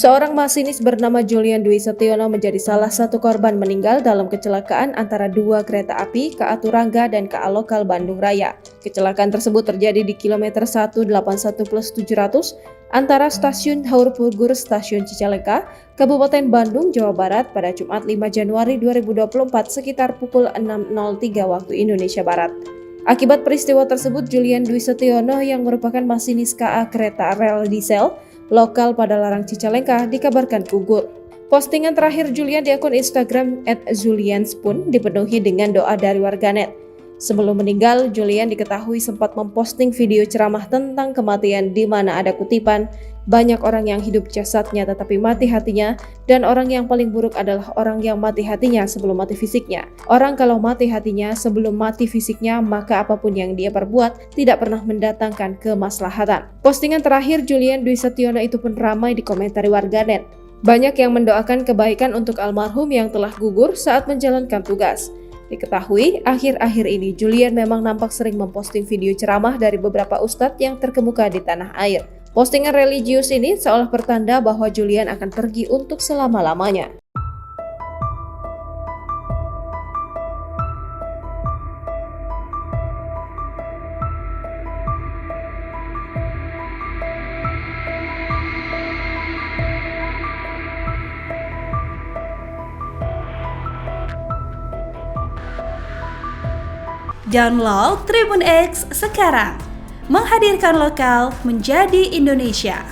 Seorang masinis bernama Julian Dwi Setiono menjadi salah satu korban meninggal dalam kecelakaan antara dua kereta api KA Turangga dan KA Lokal Bandung Raya. Kecelakaan tersebut terjadi di kilometer 181+700 antara Stasiun Haur Pugur Stasiun Cicalengka, Kabupaten Bandung, Jawa Barat pada Jumat 5 Januari 2024 sekitar pukul 6.03 waktu Indonesia Barat. Akibat peristiwa tersebut, Julian Dwi Setiono yang merupakan masinis KA kereta rel diesel lokal pada Larang Cicalengka dikabarkan gugur. Postingan terakhir Julian di akun Instagram @julians pun dipenuhi dengan doa dari warganet. Sebelum meninggal, Julian diketahui sempat memposting video ceramah tentang kematian di mana ada kutipan, "Banyak orang yang hidup jasadnya tetapi mati hatinya, dan orang yang paling buruk adalah orang yang mati hatinya sebelum mati fisiknya. Orang kalau mati hatinya sebelum mati fisiknya, maka apapun yang dia perbuat tidak pernah mendatangkan kemaslahatan." Postingan terakhir Julian Dwi Setiono itu pun ramai dikomentari warganet. Banyak yang mendoakan kebaikan untuk almarhum yang telah gugur saat menjalankan tugas. Diketahui, akhir-akhir ini Julian memang nampak sering memposting video ceramah dari beberapa ustadz yang terkemuka di tanah air. Postingan religius ini seolah pertanda bahwa Julian akan pergi untuk selama-lamanya. Download Tribun X sekarang, menghadirkan lokal menjadi Indonesia.